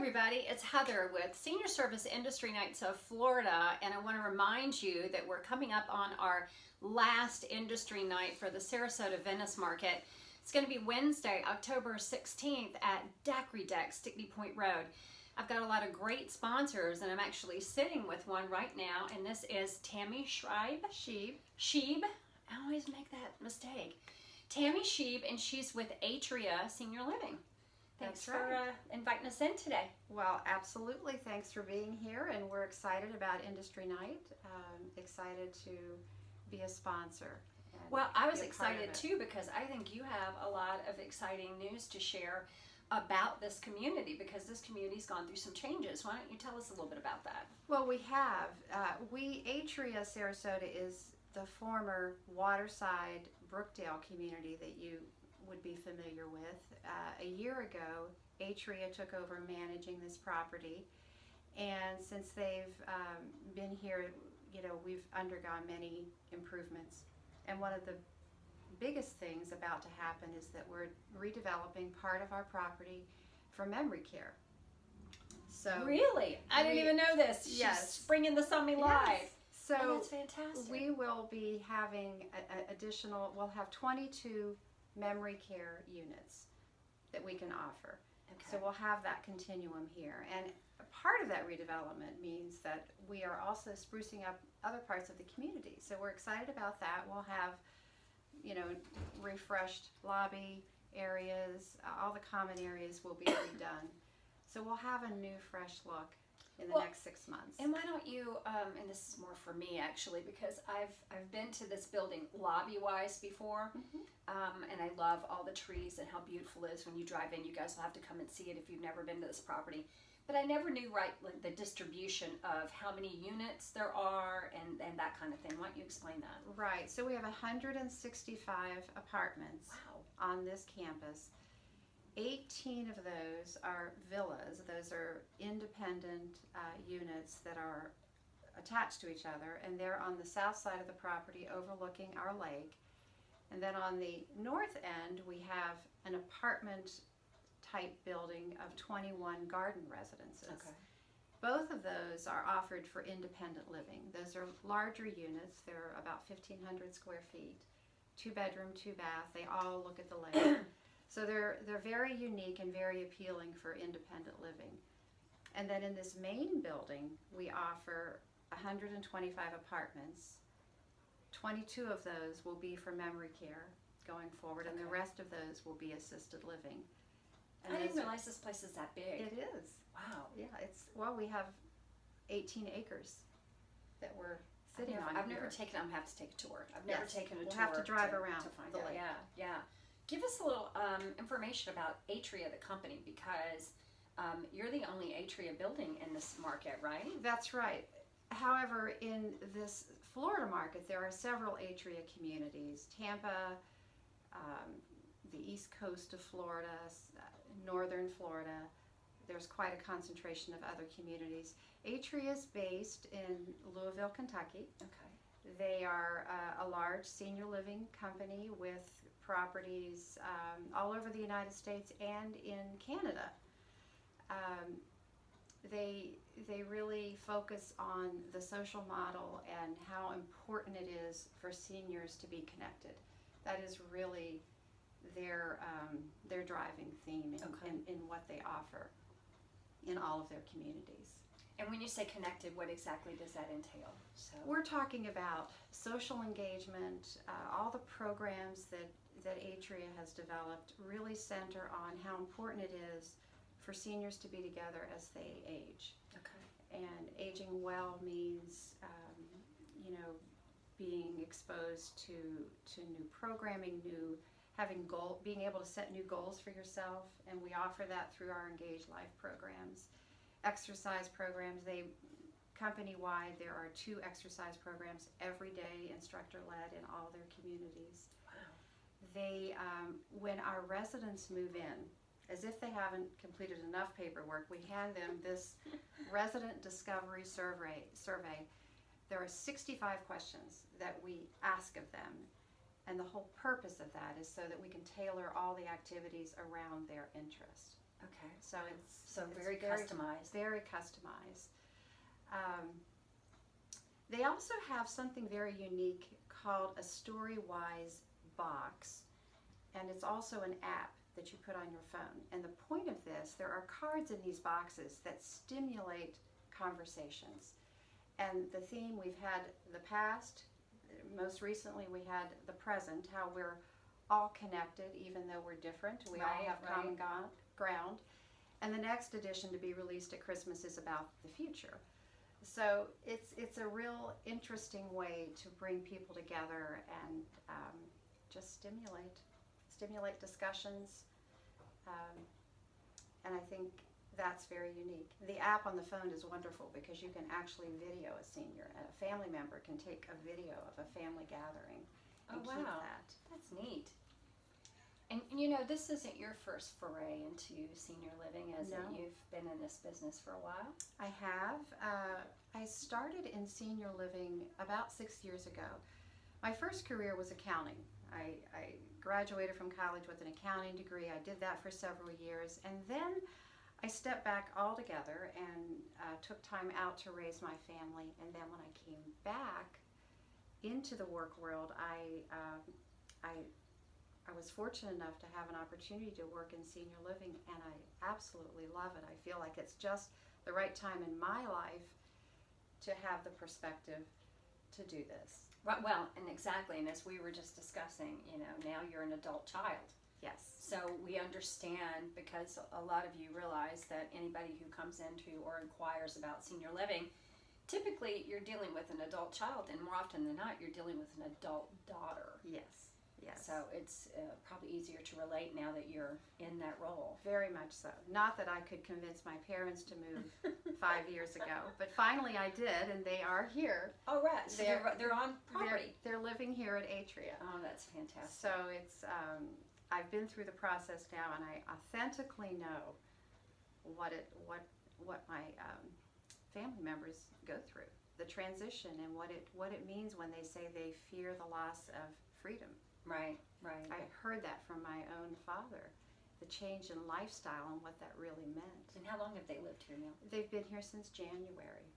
everybody, it's Heather with Senior Service Industry Nights of Florida, and I want to remind you that we're coming up on our last industry night for the Sarasota Venice Market. It's going to be Wednesday, October 16th at Daiquiri Deck, Stickney Point Road. I've got a lot of great sponsors, and I'm actually sitting with one right now, and this is Tammy Schieb. I always make that mistake. Tammy Schieb, and she's with Atria Senior Living. Thanks for inviting us in today. Well, absolutely. Thanks for being here, and we're excited about Industry Night. Excited to be a sponsor. Well, I was excited too because I think you have a lot of exciting news to share about this community, because this community's gone through some changes. Why don't you tell us a little bit about that? Well, we have. Atria Sarasota is the former Waterside Brookdale community that you would be familiar with. A year ago, Atria took over managing this property, and since they've been here, we've undergone many improvements. And one of the biggest things about to happen is that we're redeveloping part of our property for memory care. So really? I didn't even know this. Yes. She's springing this on me live. Yes. So that's fantastic. We will be having we'll have 22 memory care units that we can offer. Okay. So we'll have that continuum here. And part of that redevelopment means that we are also sprucing up other parts of the community. So we're excited about that. We'll have, refreshed lobby areas. All the common areas will be redone. So we'll have a new, fresh look in the next 6 months. And why don't you, and this is more for me actually, because I've been to this building lobby-wise before, and I love all the trees and how beautiful it is when you drive in. You guys will have to come and see it if you've never been to this property. But I never knew the distribution of how many units there are and that kind of thing. Why don't you explain that? Right. So we have 165 apartments on this campus. 18 of those are villas. Those are independent units that are attached to each other, and they're on the south side of the property overlooking our lake. And then on the north end, we have an apartment type building of 21 garden residences. Okay. Both of those are offered for independent living. Those are larger units. They're about 1,500 square feet, 2 bedroom, 2 bath. They all look at the lake. So they're very unique and very appealing for independent living. And then in this main building, we offer 125 apartments. 22 of those will be for memory care going forward, and the rest of those will be assisted living. And I didn't realize this place is that big. It is. Wow. Yeah, we have 18 acres that we're sitting on. I've never taken. I'm gonna have to take a tour. I've never taken a tour. We'll have to drive around to find the out. lake. Yeah. Give us a little information about Atria, the company, because you're the only Atria building in this market, right? That's right. However, in this Florida market, there are several Atria communities. Tampa, the east coast of Florida, northern Florida. There's quite a concentration of other communities. Atria is based in Louisville, Kentucky. Okay. They are a large senior living company with properties all over the United States and in Canada. They really focus on the social model and how important it is for seniors to be connected. That is really their driving theme in what they offer in all of their communities. And when you say connected, what exactly does that entail? So we're talking about social engagement. All the programs that Atria has developed really center on how important it is for seniors to be together as they age. Okay. And aging well means, being exposed to new programming, being able to set new goals for yourself, and we offer that through our Engage Life programs. Exercise programs, company-wide, there are 2 exercise programs every day, instructor-led in all their communities. Wow. When our residents move in, as if they haven't completed enough paperwork, we hand them this resident discovery survey. There are 65 questions that we ask of them, and the whole purpose of that is so that we can tailor all the activities around their interest. Okay. So it's very customized. Very customized. They also have something very unique called a Storywise box, and it's also an app that you put on your phone. And the point of this, there are cards in these boxes that stimulate conversations. And the theme we've had the past, most recently we had the present, how we're all connected even though we're different. We all have common ground. And the next edition to be released at Christmas is about the future. So it's a real interesting way to bring people together and just stimulate discussions. And I think that's very unique. The app on the phone is wonderful because you can actually video a senior, and a family member can take a video of a family gathering and keep that. That's neat. And you know, this isn't your first foray into senior living, is it? You've been in this business for a while? I have. I started in senior living about 6 years ago. My first career was accounting. I graduated from college with an accounting degree. I did that for several years, and then I stepped back altogether and took time out to raise my family. And then when I came back into the work world, I was fortunate enough to have an opportunity to work in senior living, and I absolutely love it. I feel like it's just the right time in my life to have the perspective to do this. Right. Well, and exactly. And as we were just discussing, you know, now you're an adult child. Yes. So we understand, because a lot of you realize that anybody who comes into or inquires about senior living, typically you're dealing with an adult child, and more often than not, you're dealing with an adult daughter. Yes. Yes. So it's probably easier to relate now that you're in that role. Very much so. Not that I could convince my parents to move 5 years ago, but finally I did, and they are here. Oh, right. So they're on property. They're living here at Atria. Oh, that's fantastic. So it's I've been through the process now, and I authentically know what my family members go through, the transition, and what it means when they say they fear the loss of freedom. Right. I heard that from my own father, the change in lifestyle and what that really meant. And how long have they lived here now? They've been here since January,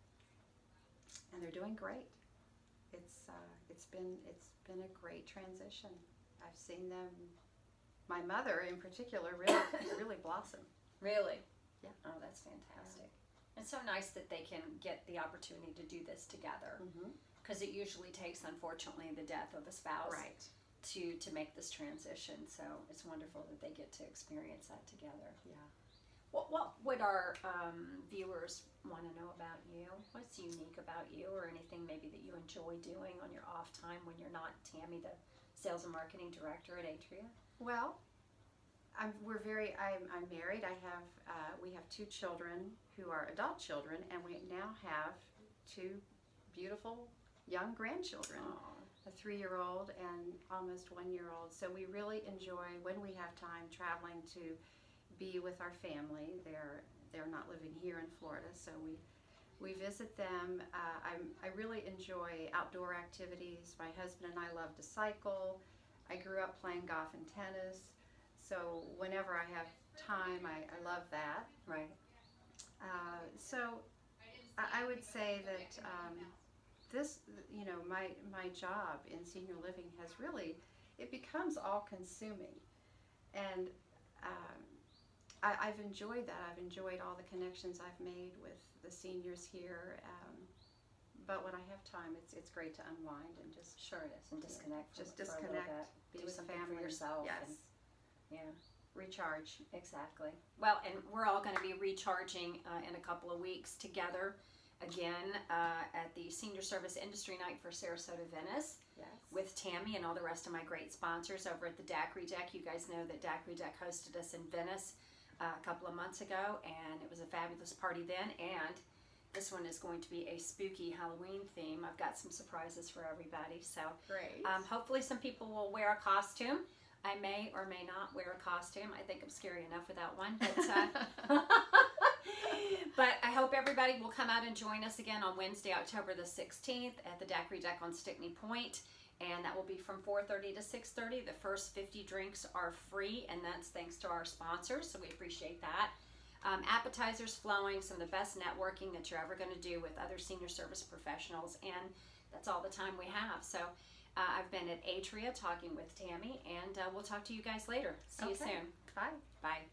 and they're doing great. It's been a great transition. I've seen them, my mother in particular, really blossom. Really? Yeah. Oh, that's fantastic. Yeah. It's so nice that they can get the opportunity to do this together, because it usually takes, unfortunately, the death of a spouse. Right. To make this transition, so it's wonderful that they get to experience that together. Yeah. What would our viewers want to know about you? What's unique about you, or anything maybe that you enjoy doing on your off time when you're not Tammy, the sales and marketing director at Atria? Well, I'm married. We have 2 children who are adult children, and we now have 2 beautiful young grandchildren. Aww. A 3-year-old and almost 1-year-old. So we really enjoy, when we have time, traveling to be with our family. They're not living here in Florida, so we visit them. I really enjoy outdoor activities. My husband and I love to cycle. I grew up playing golf and tennis, so whenever I have time, I love that. Right. So I would say that this, you know, my job in senior living has really, it becomes all-consuming, and I've enjoyed that. I've enjoyed all the connections I've made with the seniors here, but when I have time, it's great to unwind and just Sure it is, and disconnect. Just for disconnect, a little bit. be Do with something family. for yourself. Yes. And, Recharge. exactly. Well, and we're all going to be recharging in a couple of weeks together again at the Senior Service Industry Night for Sarasota Venice. Yes. With Tammy and all the rest of my great sponsors over at the Daiquiri Deck. You guys know that Daiquiri Deck hosted us in Venice a couple of months ago, and it was a fabulous party then. And this one is going to be a spooky Halloween theme. I've got some surprises for everybody. So Great. Hopefully some people will wear a costume. I may or may not wear a costume. I think I'm scary enough without one. But, but I hope everybody will come out and join us again on Wednesday, October the 16th at the Daiquiri Deck on Stickney Point. and that will be from 4:30 to 6:30. The first 50 drinks are free, and that's thanks to our sponsors, so we appreciate that. Appetizers flowing, some of the best networking that you're ever going to do with other senior service professionals, and that's all the time we have. So I've been at Atria talking with Tammy, and we'll talk to you guys later. See you Okay. soon. Bye. Bye.